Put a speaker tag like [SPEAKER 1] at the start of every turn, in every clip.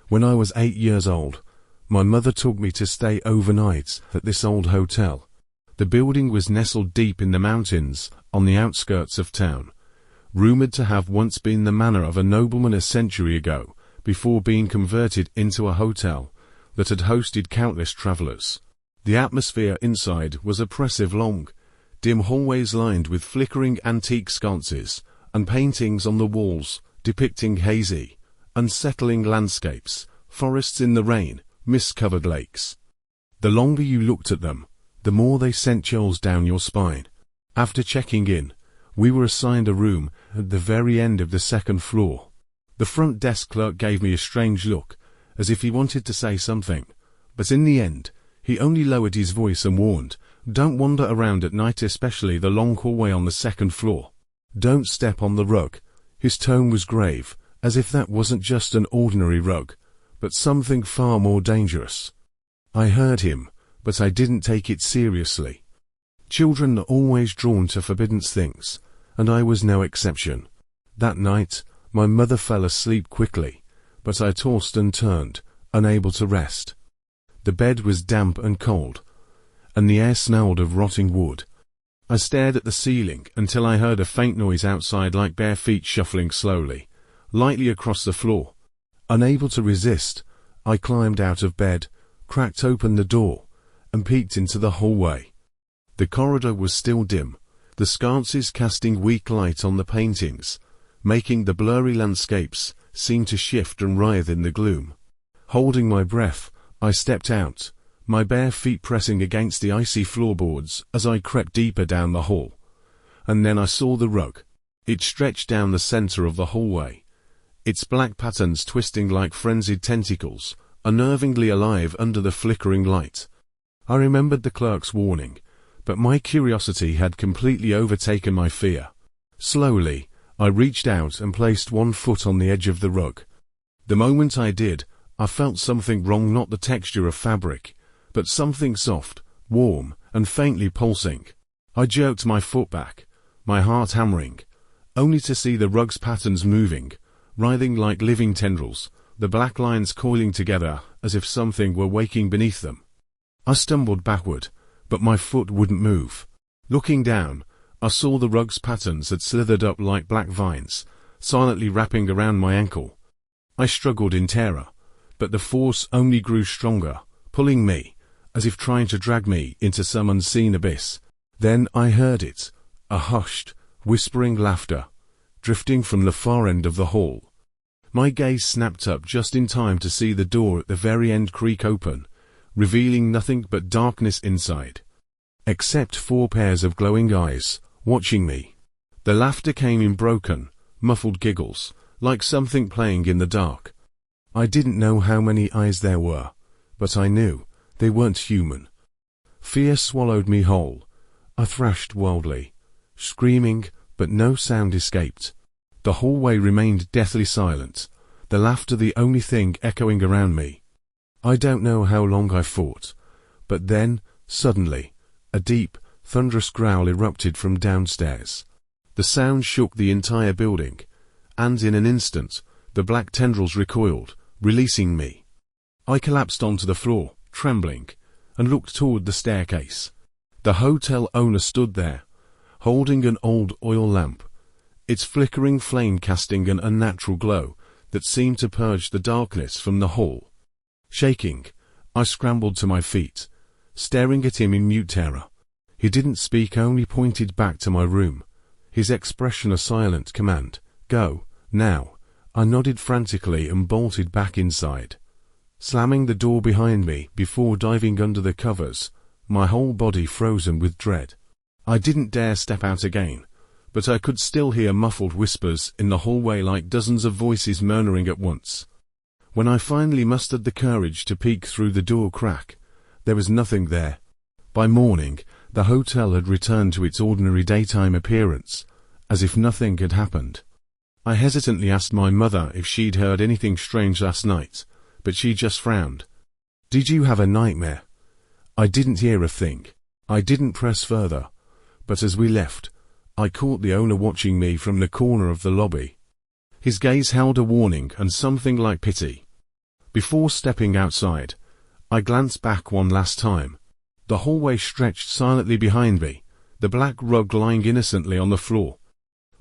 [SPEAKER 1] When I was 8 years old, my mother took me to stay overnight at this old hotel. The building was nestled deep in the mountains on the outskirts of town, rumored to have once been the manor of a nobleman a century ago, before being converted into a hotel that had hosted countless travelers. The atmosphere inside was oppressive. Long, dim hallways lined with flickering antique sconces and paintings on the walls depicting hazy, unsettling landscapes, forests in the rain, mist-covered lakes. The longer you looked at them, the more they sent chills down your spine. After checking in, we were assigned a room at the very end of the second floor. The front desk clerk gave me a strange look, as if he wanted to say something, but in the end, he only lowered his voice and warned, "Don't wander around at night, especially the long hallway on the second floor. Don't step on the rug." His tone was grave, as if that wasn't just an ordinary rug, but something far more dangerous. I heard him, but I didn't take it seriously. Children are always drawn to forbidden things, and I was no exception. That night, my mother fell asleep quickly, but I tossed and turned, unable to rest. The bed was damp and cold, and the air smelled of rotting wood. I stared at the ceiling until I heard a faint noise outside, like bare feet shuffling slowly, lightly across the floor. Unable to resist, I climbed out of bed, cracked open the door, and peeked into the hallway. The corridor was still dim, the sconces casting weak light on the paintings, making the blurry landscapes seem to shift and writhe in the gloom. Holding my breath, I stepped out, my bare feet pressing against the icy floorboards as I crept deeper down the hall. And then I saw the rug. It stretched down the center of the hallway, its black patterns twisting like frenzied tentacles, unnervingly alive under the flickering light. I remembered the clerk's warning, but my curiosity had completely overtaken my fear. Slowly, I reached out and placed one foot on the edge of the rug. The moment I did, I felt something wrong, not the texture of fabric, but something soft, warm, and faintly pulsing. I jerked my foot back, my heart hammering, only to see the rug's patterns moving, writhing like living tendrils, the black lines coiling together as if something were waking beneath them. I stumbled backward, but my foot wouldn't move. Looking down, I saw the rug's patterns had slithered up like black vines, silently wrapping around my ankle. I struggled in terror, but the force only grew stronger, pulling me, as if trying to drag me into some unseen abyss. Then I heard it, a hushed, whispering laughter, drifting from the far end of the hall. My gaze snapped up just in time to see the door at the very end creak open, revealing nothing but darkness inside, except 4 pairs of glowing eyes, watching me. The laughter came in broken, muffled giggles, like something playing in the dark. I didn't know how many eyes there were, but I knew they weren't human. Fear swallowed me whole. I thrashed wildly, screaming, but no sound escaped. The hallway remained deathly silent, the laughter the only thing echoing around me. I don't know how long I fought, but then, suddenly, a deep, thunderous growl erupted from downstairs. The sound shook the entire building, and in an instant, the black tendrils recoiled, releasing me. I collapsed onto the floor, trembling, and looked toward the staircase. The hotel owner stood there, holding an old oil lamp, its flickering flame casting an unnatural glow that seemed to purge the darkness from the hall. Shaking, I scrambled to my feet, staring at him in mute terror. He didn't speak, only pointed back to my room, his expression a silent command. "Go, now." I nodded frantically and bolted back inside, slamming the door behind me before diving under the covers, my whole body frozen with dread. I didn't dare step out again, but I could still hear muffled whispers in the hallway, like dozens of voices murmuring at once. When I finally mustered the courage to peek through the door crack, there was nothing there. By morning, the hotel had returned to its ordinary daytime appearance, as if nothing had happened. I hesitantly asked my mother if she'd heard anything strange last night, but she just frowned. "Did you have a nightmare?" I didn't hear a thing. I didn't press further, but as we left, I caught the owner watching me from the corner of the lobby. His gaze held a warning and something like pity. Before stepping outside, I glanced back one last time. The hallway stretched silently behind me, the black rug lying innocently on the floor.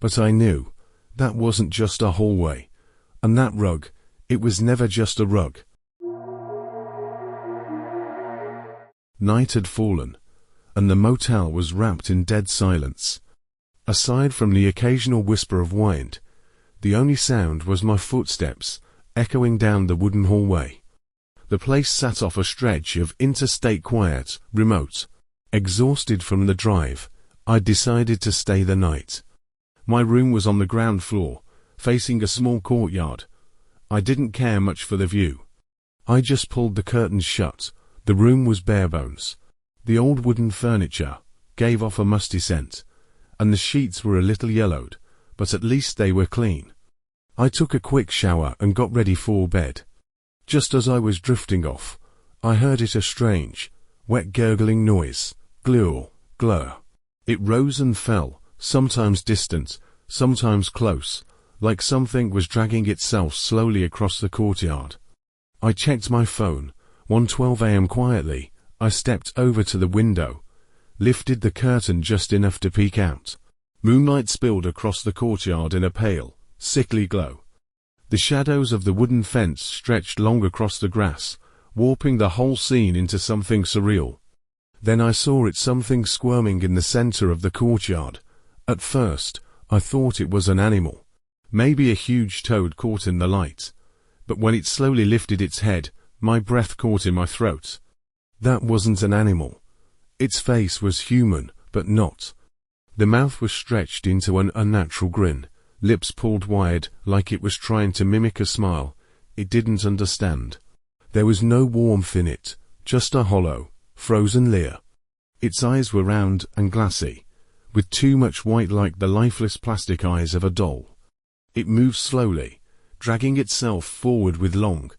[SPEAKER 1] But I knew that wasn't just a hallway, and that rug, it was never just a rug. Night had fallen, and the motel was wrapped in dead silence. Aside from the occasional whisper of wind, the only sound was my footsteps echoing down the wooden hallway. The place sat off a stretch of interstate quiet, remote. Exhausted from the drive, I decided to stay the night. My room was on the ground floor, facing a small courtyard. I didn't care much for the view. I just pulled the curtains shut. The room was bare bones. The old wooden furniture gave off a musty scent, and the sheets were a little yellowed, but at least they were clean. I took a quick shower and got ready for bed. Just as I was drifting off, I heard a strange, wet gurgling noise. Glur, glur. It rose and fell, sometimes distant, sometimes close, like something was dragging itself slowly across the courtyard. I checked my phone. 1:12 a.m. Quietly, I stepped over to the window, lifted the curtain just enough to peek out. Moonlight spilled across the courtyard in a pale, sickly glow. The shadows of the wooden fence stretched long across the grass, warping the whole scene into something surreal. Then I saw something squirming in the center of the courtyard. At first, I thought it was an animal, maybe a huge toad caught in the light. But when it slowly lifted its head, my breath caught in my throat. That wasn't an animal. Its face was human, but not. The mouth was stretched into an unnatural grin, lips pulled wide like it was trying to mimic a smile it didn't understand. There was no warmth in it, just a hollow, frozen leer. Its eyes were round and glassy, with too much white like the lifeless plastic eyes of a doll. It moved slowly, dragging itself forward with long,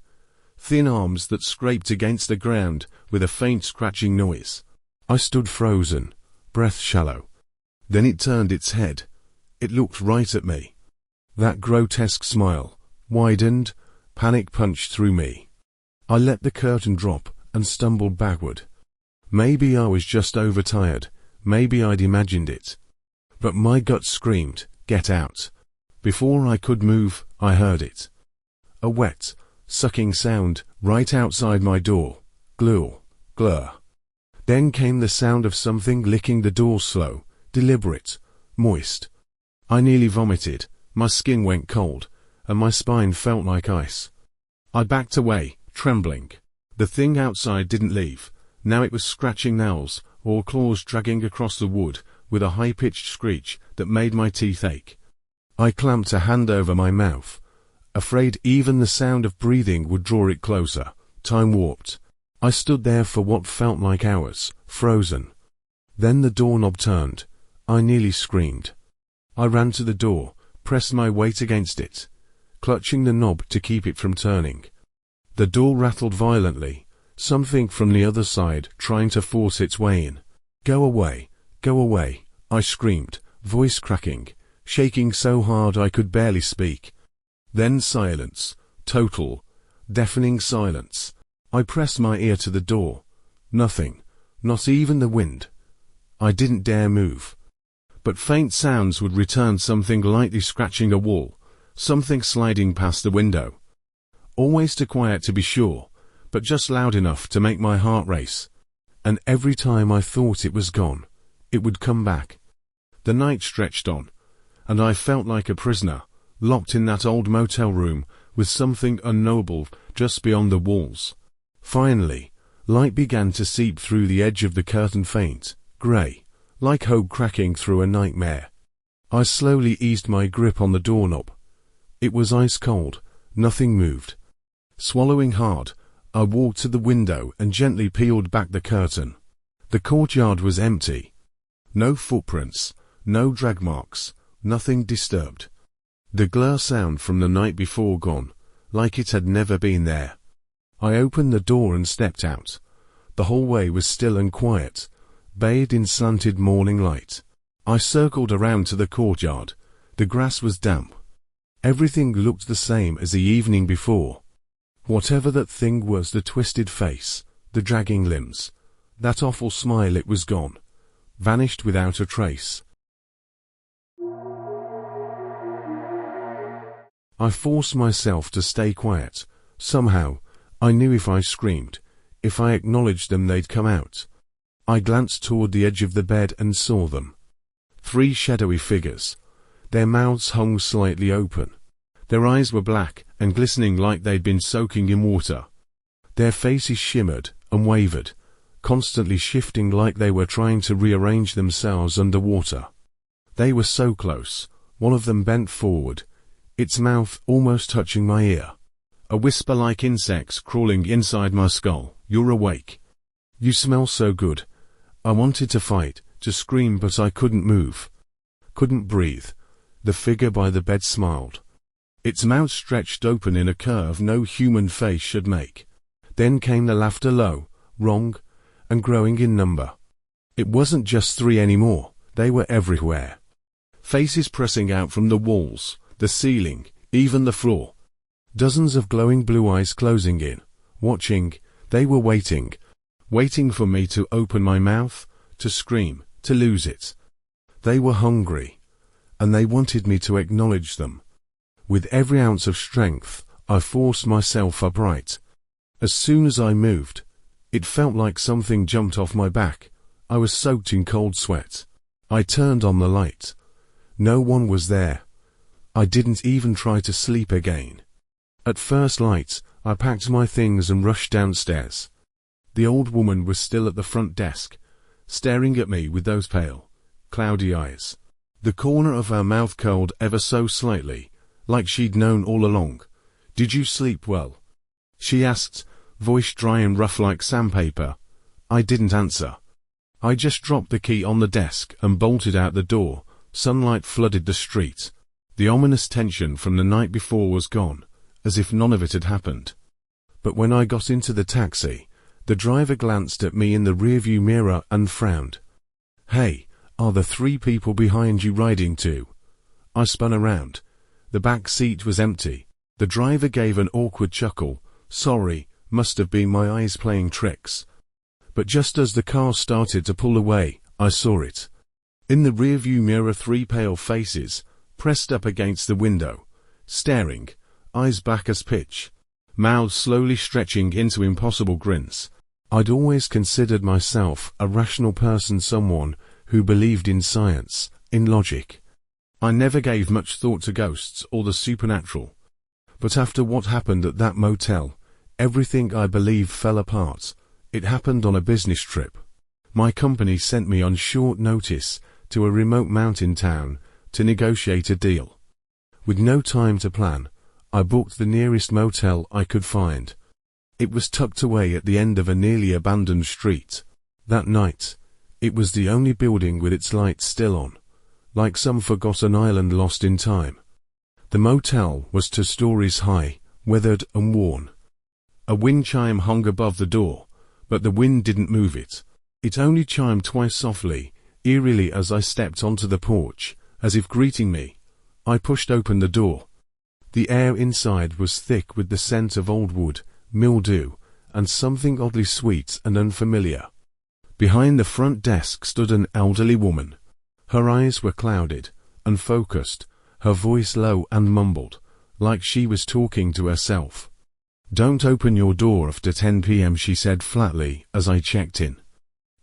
[SPEAKER 1] thin arms that scraped against the ground with a faint scratching noise. I stood frozen, breath shallow. Then it turned its head. It looked right at me. That grotesque smile widened, panic punched through me. I let the curtain drop and stumbled backward. Maybe I was just overtired, maybe I'd imagined it. But my gut screamed, "Get out." Before I could move, I heard it. A wet, sucking sound right outside my door. Glur, glur. Then came the sound of something licking the door, slow, deliberate, moist. I nearly vomited, my skin went cold, and my spine felt like ice. I backed away, trembling. The thing outside didn't leave. Now it was scratching nails, or claws dragging across the wood, with a high-pitched screech that made my teeth ache. I clamped a hand over my mouth, afraid even the sound of breathing would draw it closer. Time warped. I stood there for what felt like hours, frozen. Then the doorknob turned. I nearly screamed. I ran to the door, pressed my weight against it, clutching the knob to keep it from turning. The door rattled violently, something from the other side trying to force its way in. "Go away, go away," I screamed, voice cracking, shaking so hard I could barely speak. Then silence, total, deafening silence. I pressed my ear to the door. Nothing, not even the wind. I didn't dare move. But faint sounds would return, something lightly scratching a wall, something sliding past the window. Always too quiet to be sure, but just loud enough to make my heart race. And every time I thought it was gone, it would come back. The night stretched on, and I felt like a prisoner, locked in that old motel room with something unknowable just beyond the walls. Finally, light began to seep through the edge of the curtain, faint, grey, like hope cracking through a nightmare. I slowly eased my grip on the doorknob. It was ice cold, nothing moved. Swallowing hard, I walked to the window and gently peeled back the curtain. The courtyard was empty. No footprints, no drag marks, nothing disturbed. The glur sound from the night before gone, like it had never been there. I opened the door and stepped out. The hallway was still and quiet, bathed in slanted morning light. I circled around to the courtyard. The grass was damp. Everything looked the same as the evening before. Whatever that thing was, the twisted face, the dragging limbs, that awful smile, it was gone, vanished without a trace. I forced myself to stay quiet. Somehow, I knew if I screamed, if I acknowledged them, they'd come out. I glanced toward the edge of the bed and saw them. 3 shadowy figures. Their mouths hung slightly open. Their eyes were black and glistening like they'd been soaking in water. Their faces shimmered and wavered, constantly shifting like they were trying to rearrange themselves underwater. They were so close. One of them bent forward, its mouth almost touching my ear. A whisper like insects crawling inside my skull. "You're awake. You smell so good." I wanted to fight, to scream, but I couldn't move. Couldn't breathe. The figure by the bed smiled. Its mouth stretched open in a curve no human face should make. Then came the laughter, low, wrong, and growing in number. It wasn't just 3 anymore. They were everywhere. Faces pressing out from the walls, the ceiling, even the floor. Dozens of glowing blue eyes closing in, watching. They were waiting. Waiting for me to open my mouth, to scream, to lose it. They were hungry, and they wanted me to acknowledge them. With every ounce of strength, I forced myself upright. As soon as I moved, it felt like something jumped off my back. I was soaked in cold sweat. I turned on the light. No one was there. I didn't even try to sleep again. At first light, I packed my things and rushed downstairs. The old woman was still at the front desk, staring at me with those pale, cloudy eyes. The corner of her mouth curled ever so slightly, like she'd known all along. "Did you sleep well?" she asked, voice dry and rough like sandpaper. I didn't answer. I just dropped the key on the desk and bolted out the door. Sunlight flooded the street. The ominous tension from the night before was gone, as if none of it had happened. But when I got into the taxi, the driver glanced at me in the rearview mirror and frowned. "Hey, are the 3 people behind you riding too?" I spun around. The back seat was empty. The driver gave an awkward chuckle. "Sorry, must have been my eyes playing tricks." But just as the car started to pull away, I saw it. In the rearview mirror, 3 pale faces, pressed up against the window, staring, eyes black as pitch, mouths slowly stretching into impossible grins. I'd always considered myself a rational person, someone who believed in science, in logic. I never gave much thought to ghosts or the supernatural. But after what happened at that motel, everything I believed fell apart. It happened on a business trip. My company sent me on short notice to a remote mountain town to negotiate a deal. With no time to plan, I booked the nearest motel I could find. It was tucked away at the end of a nearly abandoned street. That night, it was the only building with its lights still on, like some forgotten island lost in time. The motel was 2 stories high, weathered and worn. A wind chime hung above the door, but the wind didn't move it. It only chimed twice softly, eerily, as I stepped onto the porch, as if greeting me. I pushed open the door. The air inside was thick with the scent of old wood, mildew, and something oddly sweet and unfamiliar. Behind the front desk stood an elderly woman. Her eyes were clouded, unfocused, her voice low and mumbled, like she was talking to herself. "Don't open your door after 10 p.m, she said flatly as I checked in.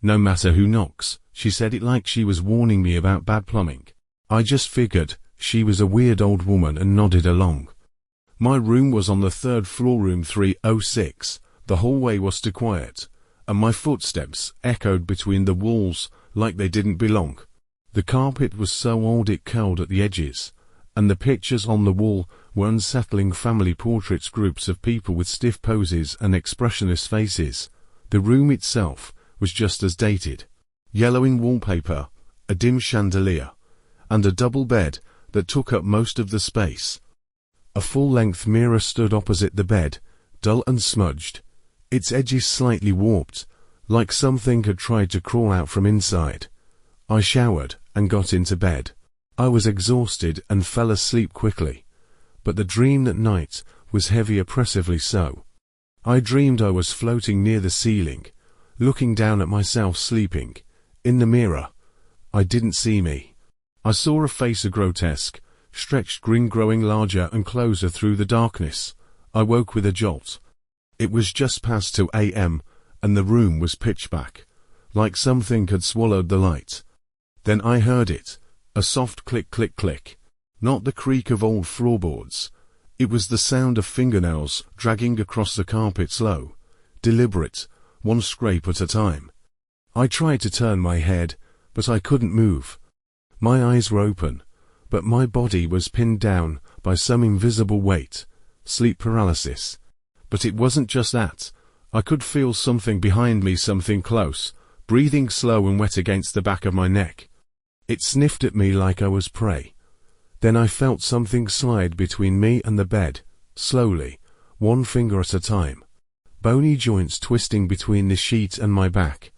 [SPEAKER 1] "No matter who knocks," she said it like she was warning me about bad plumbing. I just figured she was a weird old woman and nodded along. My room was on the 3rd floor, room 306. The hallway was too quiet, and my footsteps echoed between the walls like they didn't belong. The carpet was so old it curled at the edges, and the pictures on the wall were unsettling family portraits, groups of people with stiff poses and expressionless faces. The room itself was just as dated. Yellowing wallpaper, a dim chandelier, and a double bed that took up most of the space. A full-length mirror stood opposite the bed, dull and smudged, its edges slightly warped, like something had tried to crawl out from inside. I showered and got into bed. I was exhausted and fell asleep quickly, but the dream that night was heavy, oppressively so. I dreamed I was floating near the ceiling, looking down at myself sleeping. In the mirror, I didn't see me. I saw a face, a grotesque, stretched grin growing larger and closer through the darkness. I woke with a jolt. It was just past 2 a.m., and the room was pitch black, like something had swallowed the light. Then I heard it, a soft click click click. Not the creak of old floorboards. It was the sound of fingernails dragging across the carpet, slow, deliberate, one scrape at a time. I tried to turn my head, but I couldn't move. My eyes were open, but my body was pinned down by some invisible weight, sleep paralysis. But it wasn't just that. I could feel something behind me, something close, breathing slow and wet against the back of my neck. It sniffed at me like I was prey. Then I felt something slide between me and the bed, slowly, one finger at a time. Bony joints twisting between the sheet and my back.